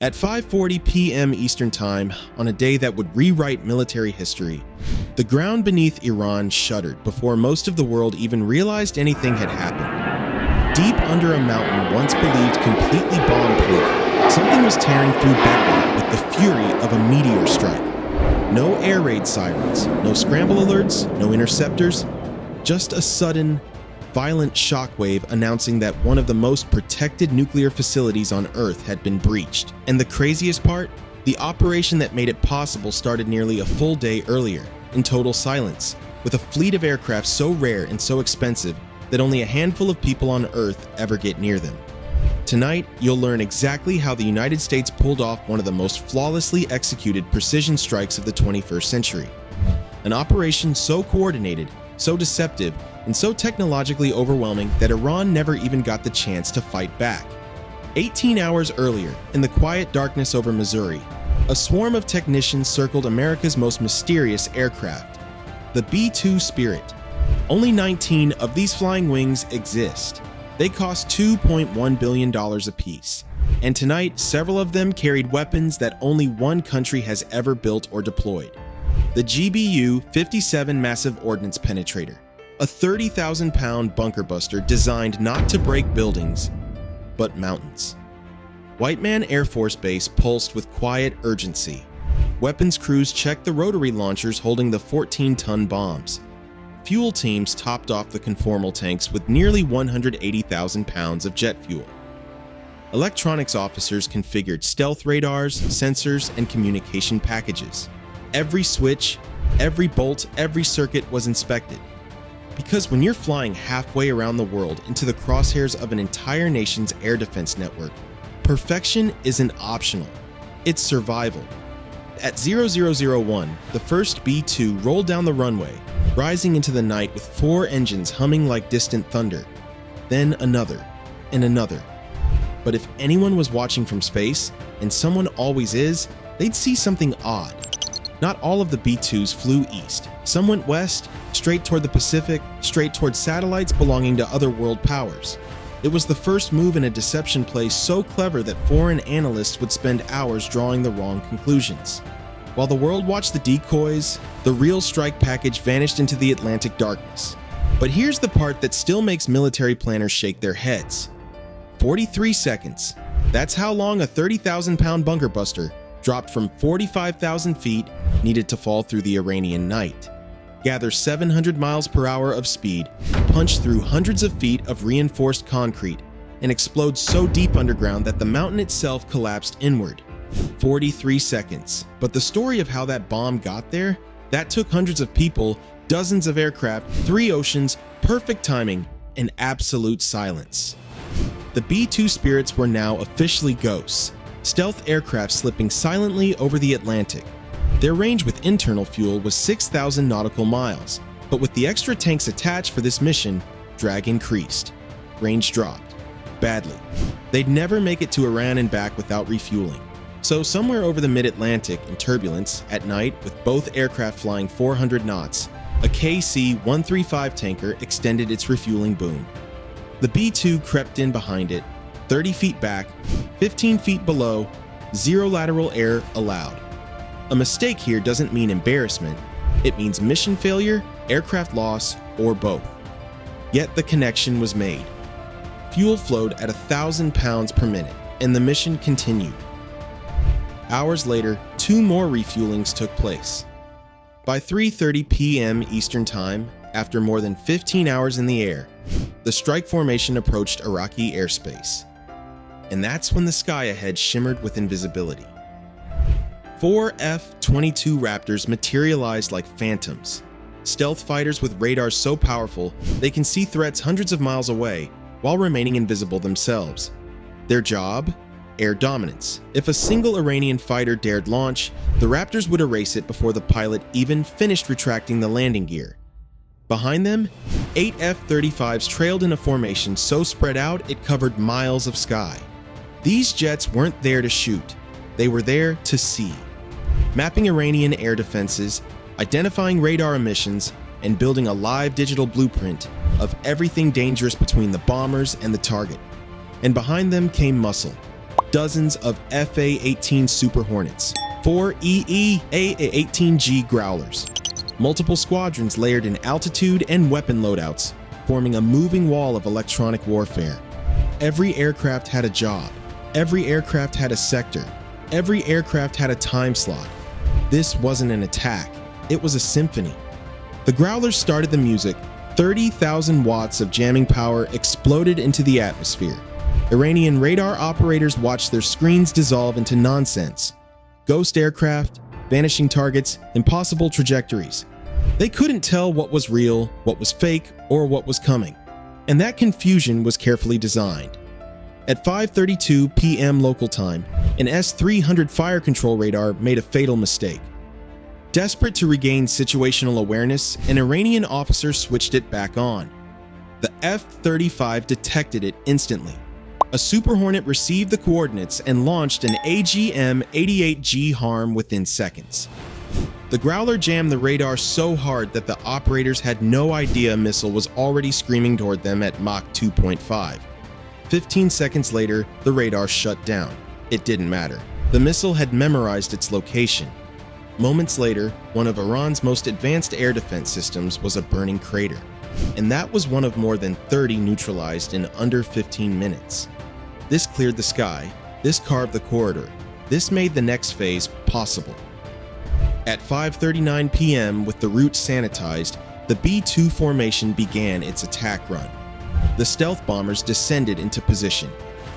At 5:40 p.m. Eastern Time, on a day that would rewrite military history, the ground beneath Iran shuddered before most of the world even realized anything had happened. Deep under a mountain once believed completely bomb-proof, something was tearing through bedrock with the fury of a meteor strike. No air raid sirens, no scramble alerts, no interceptors, just a sudden, violent shockwave announcing that one of the most protected nuclear facilities on Earth had been breached. And the craziest part? The operation that made it possible started nearly a full day earlier, in total silence, with a fleet of aircraft so rare and so expensive that only a handful of people on Earth ever get near them. Tonight, you'll learn exactly how the United States pulled off one of the most flawlessly executed precision strikes of the 21st century. An operation so coordinated, so deceptive, and so technologically overwhelming that Iran never even got the chance to fight back. 18 hours earlier, in the quiet darkness over Missouri, a swarm of technicians circled America's most mysterious aircraft, the B2-Spirit. Only 19 of these flying wings exist. They cost $2.1 billion apiece. And tonight, several of them carried weapons that only one country has ever built or deployed. The GBU-57 Massive Ordnance Penetrator, a 30,000-pound bunker buster designed not to break buildings, but mountains. White Man Air Force Base pulsed with quiet urgency. Weapons crews checked the rotary launchers holding the 14-ton bombs. Fuel teams topped off the conformal tanks with nearly 180,000 pounds of jet fuel. Electronics officers configured stealth radars, sensors, and communication packages. Every switch, every bolt, every circuit was inspected. Because when you're flying halfway around the world into the crosshairs of an entire nation's air defense network, perfection isn't optional, it's survival. At 0001, the first B-2 rolled down the runway, rising into the night with 4 engines humming like distant thunder. Then another, and another. But if anyone was watching from space, and someone always is, they'd see something odd. Not all of the B-2s flew east. Some went west, straight toward the Pacific, straight toward satellites belonging to other world powers. It was the first move in a deception play so clever that foreign analysts would spend hours drawing the wrong conclusions. While the world watched the decoys, the real strike package vanished into the Atlantic darkness. But here's the part that still makes military planners shake their heads. 43 seconds. That's how long a 30,000-pound bunker buster, dropped from 45,000 feet, needed to fall through the Iranian night. Gather 700 miles per hour of speed, punch through hundreds of feet of reinforced concrete, and explode so deep underground that the mountain itself collapsed inward. 43 seconds. But the story of how that bomb got there, that took hundreds of people, dozens of aircraft, 3 oceans, perfect timing, and absolute silence. The B-2 Spirits were now officially ghosts, stealth aircraft slipping silently over the Atlantic. Their range with internal fuel was 6,000 nautical miles, but with the extra tanks attached for this mission, drag increased. Range dropped. Badly. They'd never make it to Iran and back without refueling. So somewhere over the mid-Atlantic in turbulence, at night, with both aircraft flying 400 knots, a KC-135 tanker extended its refueling boom. The B-2 crept in behind it, 30 feet back, 15 feet below, 0 lateral air allowed. A mistake here doesn't mean embarrassment, it means mission failure, aircraft loss, or both. Yet the connection was made. Fuel flowed at 1,000 pounds per minute, and the mission continued. Hours later, 2 more refuelings took place. By 3:30 p.m. Eastern Time, after more than 15 hours in the air, the strike formation approached Iraqi airspace. And that's when the sky ahead shimmered with invisibility. 4 F-22 Raptors materialized like phantoms, stealth fighters with radars so powerful they can see threats hundreds of miles away while remaining invisible themselves. Their job? Air dominance. If a single Iranian fighter dared launch, the Raptors would erase it before the pilot even finished retracting the landing gear. Behind them, 8 F-35s trailed in a formation so spread out it covered miles of sky. These jets weren't there to shoot, they were there to see. Mapping Iranian air defenses, identifying radar emissions, and building a live digital blueprint of everything dangerous between the bombers and the target. And behind them came muscle. dozens of FA-18 Super Hornets, 4 EE-A-18G Growlers, multiple squadrons layered in altitude and weapon loadouts, forming a moving wall of electronic warfare. Every aircraft had a job. Every aircraft had a sector. Every aircraft had a time slot. This wasn't an attack. It was a symphony. The Growlers started the music. 30,000 watts of jamming power exploded into the atmosphere. Iranian radar operators watched their screens dissolve into nonsense. Ghost aircraft, vanishing targets, impossible trajectories. They couldn't tell what was real, what was fake, or what was coming. And that confusion was carefully designed. At 5:32 p.m. local time, an S-300 fire control radar made a fatal mistake. Desperate to regain situational awareness, an Iranian officer switched it back on. The F-35 detected it instantly. A Super Hornet received the coordinates and launched an AGM-88G harm within seconds. The Growler jammed the radar so hard that the operators had no idea a missile was already screaming toward them at Mach 2.5. 15 seconds later, the radar shut down. It didn't matter. The missile had memorized its location. Moments later, one of Iran's most advanced air defense systems was a burning crater. And that was one of more than 30 neutralized in under 15 minutes. This cleared the sky. This carved the corridor. This made the next phase possible. At 5:39 p.m., with the route sanitized, the B-2 formation began its attack run. The stealth bombers descended into position.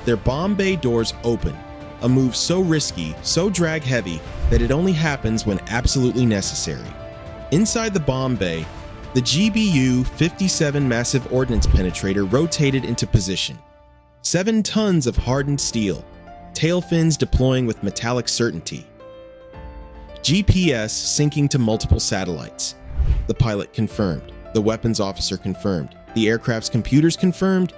Their bomb bay doors opened, a move so risky, so drag-heavy, that it only happens when absolutely necessary. Inside the bomb bay, the GBU-57 massive ordnance penetrator rotated into position. 7 tons of hardened steel, tail fins deploying with metallic certainty. GPS syncing to multiple satellites. The pilot confirmed. The weapons officer confirmed. The aircraft's computers confirmed.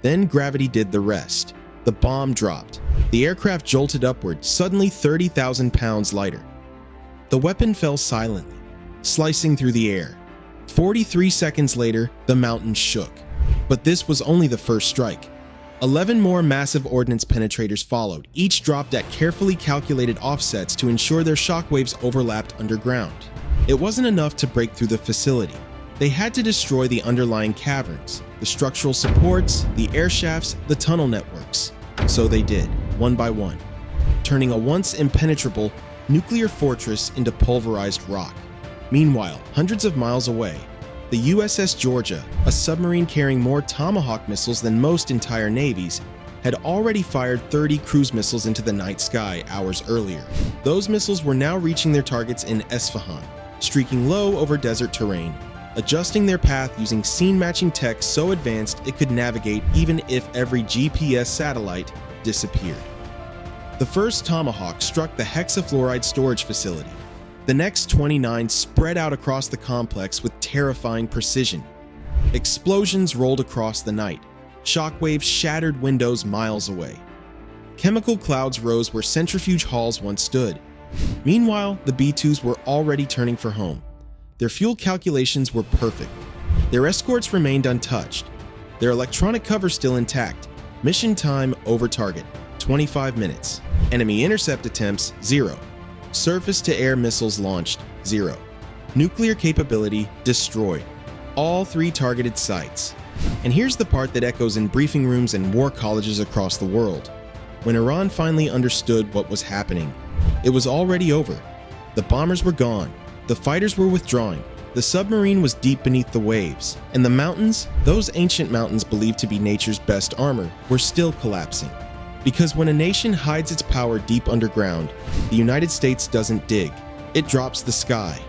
Then gravity did the rest. The bomb dropped. The aircraft jolted upward, suddenly 30,000 pounds lighter. The weapon fell silently, slicing through the air. 43 seconds later, the mountain shook. But this was only the first strike. 11 more massive ordnance penetrators followed, each dropped at carefully calculated offsets to ensure their shockwaves overlapped underground. It wasn't enough to break through the facility. They had to destroy the underlying caverns, the structural supports, the air shafts, the tunnel networks. So they did, one by one, turning a once impenetrable nuclear fortress into pulverized rock. Meanwhile, hundreds of miles away, the USS Georgia, a submarine carrying more Tomahawk missiles than most entire navies, had already fired 30 cruise missiles into the night sky hours earlier. Those missiles were now reaching their targets in Esfahan, streaking low over desert terrain, adjusting their path using scene-matching tech so advanced it could navigate even if every GPS satellite disappeared. The first Tomahawk struck the hexafluoride storage facility. The next 29 spread out across the complex with terrifying precision. Explosions rolled across the night. Shockwaves shattered windows miles away. Chemical clouds rose where centrifuge halls once stood. Meanwhile, the B-2s were already turning for home. Their fuel calculations were perfect. Their escorts remained untouched. Their electronic cover still intact. Mission time over target, 25 minutes. Enemy intercept attempts, 0. Surface-to-air missiles launched, 0. Nuclear capability destroyed. All 3 targeted sites. And here's the part that echoes in briefing rooms and war colleges across the world. When Iran finally understood what was happening, it was already over. The bombers were gone. The fighters were withdrawing. The submarine was deep beneath the waves. And the mountains, those ancient mountains believed to be nature's best armor, were still collapsing. Because when a nation hides its power deep underground, the United States doesn't dig. It drops the sky.